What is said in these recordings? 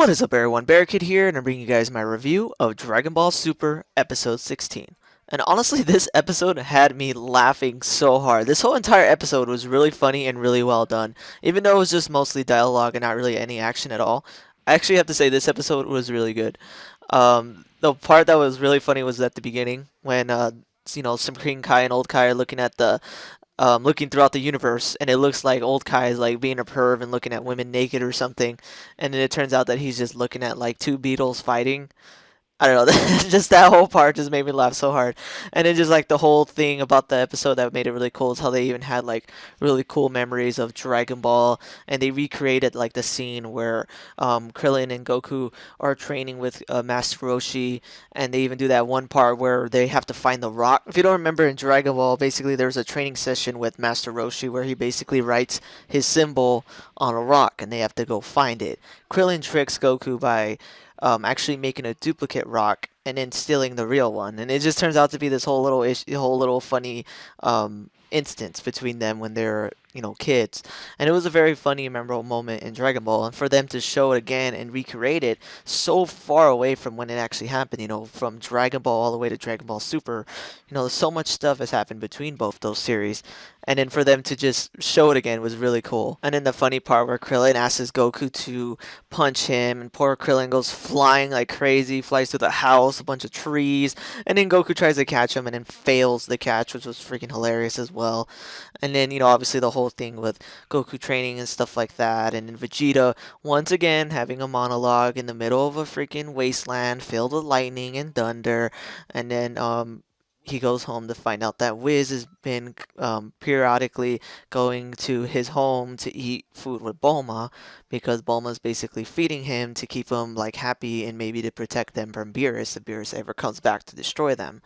What is up, everyone? Barricade here, and I'm bringing you guys my review of Dragon Ball Super Episode 16. And honestly, this episode had me laughing so hard. This whole entire episode was really funny and really well done, even though it was just mostly dialogue and not really any action at all. I actually have to say this episode was really good. The part that was really funny was at the beginning when Supreme Kai and Old Kai are looking at the looking throughout the universe, and it looks like old Kai is like being a perv and looking at women naked or something, and then it turns out that he's just looking at like two beetles fighting. I don't know. Just that whole part just made me laugh so hard. And then just like the whole thing about the episode that made it really cool is how they even had like really cool memories of Dragon Ball, and they recreated like the scene where Krillin and Goku are training with Master Roshi, and they even do that one part where they have to find the rock. If you don't remember in Dragon Ball, basically there's a training session with Master Roshi where he basically writes his symbol on a rock, and they have to go find it. Krillin tricks Goku by actually making a duplicate rock and then stealing the real one. And it just turns out to be this whole little funny instance between them when they're kids. And it was a very funny, memorable moment in Dragon Ball. And for them to show it again and recreate it so far away from when it actually happened, from Dragon Ball all the way to Dragon Ball Super, so much stuff has happened between both those series. And then for them to just show it again was really cool. And then the funny part where Krillin asks Goku to punch him, and poor Krillin goes flying like crazy, flies through the house, a bunch of trees, and then Goku tries to catch him and then fails the catch, which was freaking hilarious as well. And then, obviously the whole thing with Goku training and stuff like that, and then Vegeta once again having a monologue in the middle of a freaking wasteland filled with lightning and thunder, and then he goes home to find out that Wiz has been periodically going to his home to eat food with Bulma because Bulma's basically feeding him to keep him like happy and maybe to protect them from Beerus if Beerus ever comes back to destroy them.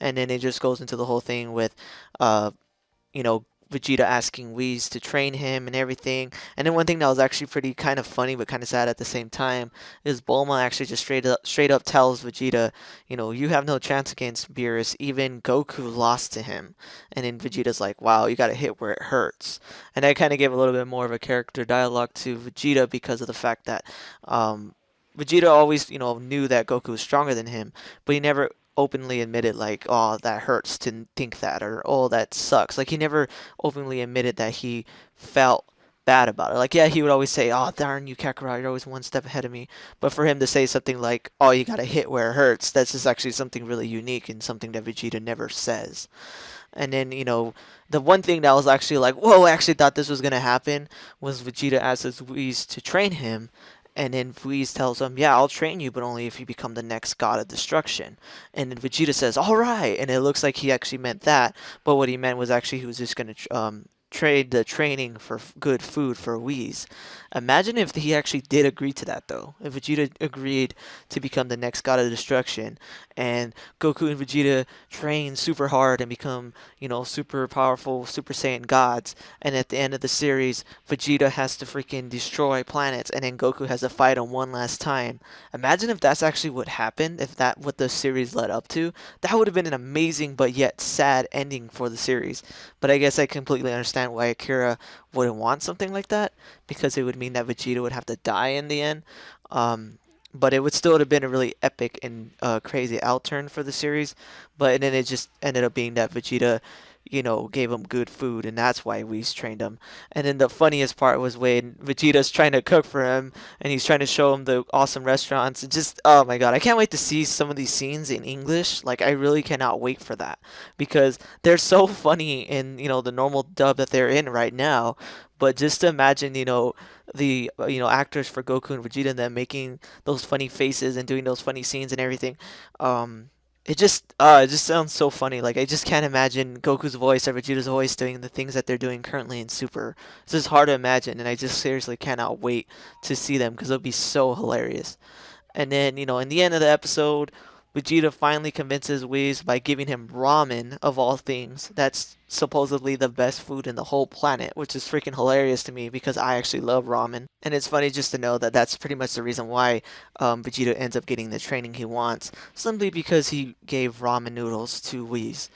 And then it just goes into the whole thing with uh, you know, Vegeta asking Whis to train him and everything. And then one thing that was actually pretty kind of funny but kind of sad at the same time is Bulma actually just straight up tells Vegeta, you have no chance against Beerus. Even Goku lost to him. And then Vegeta's like, wow, you got to hit where it hurts. And I kind of gave a little bit more of a character dialogue to Vegeta because of the fact that Vegeta always, knew that Goku was stronger than him, but he never openly admitted like, oh, that hurts to think that, or oh, that sucks. Like he never openly admitted that he felt bad about it. Like, yeah, he would always say, oh, darn you, Kakarot, you're always one step ahead of me. But for him to say something like, oh, you gotta hit where it hurts, that's just actually something really unique and something that Vegeta never says. And then, the one thing that was actually like, whoa, I actually thought this was gonna happen was Vegeta asks Whis to train him, and then Whis tells him, yeah, I'll train you, but only if you become the next god of destruction. And then Vegeta says, all right. And it looks like he actually meant that. But what he meant was actually he was just going to trade the training for good food for Whis. Imagine if he actually did agree to that, though. If Vegeta agreed to become the next god of destruction, and Goku and Vegeta train super hard and become, super powerful Super Saiyan gods, and at the end of the series, Vegeta has to freaking destroy planets, and then Goku has to fight him one last time. Imagine if that's actually what happened, if that what the series led up to. That would have been an amazing but yet sad ending for the series. But I guess I completely understand why Akira wouldn't want something like that, because it would mean that Vegeta would have to die in the end. But it would still have been a really epic and crazy outturn for the series. But then it just ended up being that Vegeta, gave him good food, and that's why Whis trained him. And then the funniest part was when Vegeta's trying to cook for him, and he's trying to show him the awesome restaurants. And just, oh my god, I can't wait to see some of these scenes in English. Like, I really cannot wait for that because they're so funny in, the normal dub that they're in right now. But just to imagine, the actors for Goku and Vegeta and them making those funny faces and doing those funny scenes and everything. It just sounds so funny. Like I just can't imagine Goku's voice or Vegeta's voice doing the things that they're doing currently in Super. It's just hard to imagine, and I just seriously cannot wait to see them because it'll be so hilarious. And then, in the end of the episode, Vegeta finally convinces Whis by giving him ramen, of all things. That's supposedly the best food in the whole planet, which is freaking hilarious to me because I actually love ramen. And it's funny just to know that that's pretty much the reason why Vegeta ends up getting the training he wants, simply because he gave ramen noodles to Whis.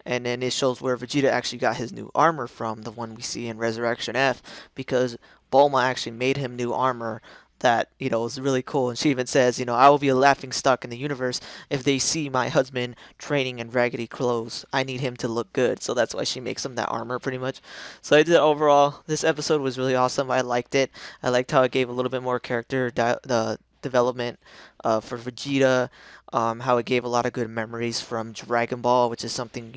And then it shows where Vegeta actually got his new armor from, the one we see in Resurrection F, because Bulma actually made him new armor that is really cool. And she even says, I will be a laughing stock in the universe if they see my husband training in raggedy clothes. I need him to look good, so that's why she makes him that armor pretty much. So I did overall. This episode was really awesome. I liked it. I liked how it gave a little bit more character the development for Vegeta. How it gave a lot of good memories from Dragon Ball, which is something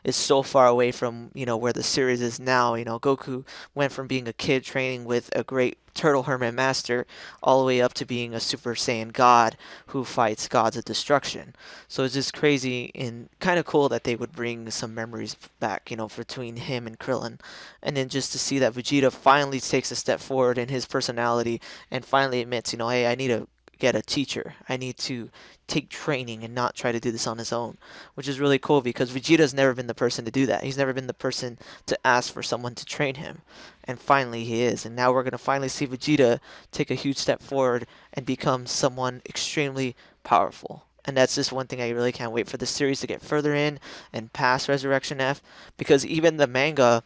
is so far away from where the series is now. Goku went from being a kid training with a great Turtle Hermit Master all the way up to being a Super Saiyan God who fights gods of destruction. So it's just crazy and kind of cool that they would bring some memories back, between him and Krillin. And then just to see that Vegeta finally takes a step forward in his personality and finally admits, hey, I need to get a teacher. I need to take training and not try to do this on his own, which is really cool because Vegeta's never been the person to do that. He's never been the person to ask for someone to train him. And finally he is. And now we're going to finally see Vegeta take a huge step forward and become someone extremely powerful. And that's just one thing I really can't wait for the series to get further in and past Resurrection F, because even the manga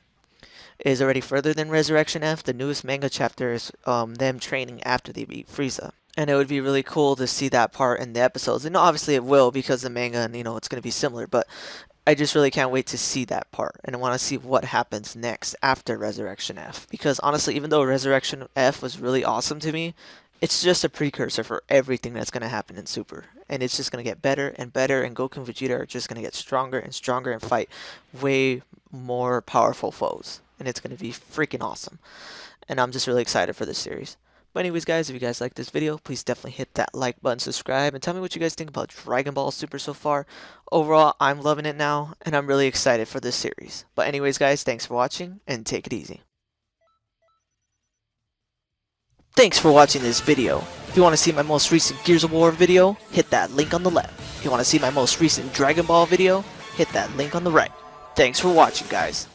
is already further than Resurrection F. The newest manga chapter is them training after they beat Frieza. And it would be really cool to see that part in the episodes. And obviously it will, because the manga, and it's going to be similar. But I just really can't wait to see that part. And I want to see what happens next after Resurrection F. Because honestly, even though Resurrection F was really awesome to me, it's just a precursor for everything that's going to happen in Super. And it's just going to get better and better. And Goku and Vegeta are just going to get stronger and stronger and fight way more powerful foes. And it's going to be freaking awesome. And I'm just really excited for this series. But anyways, guys, if you guys like this video, please definitely hit that like button, subscribe, and tell me what you guys think about Dragon Ball Super so far. Overall, I'm loving it now, and I'm really excited for this series. But anyways, guys, thanks for watching, and take it easy. Thanks for watching this video. If you want to see my most recent Gears of War video, hit that link on the left. If you want to see my most recent Dragon Ball video, hit that link on the right. Thanks for watching, guys.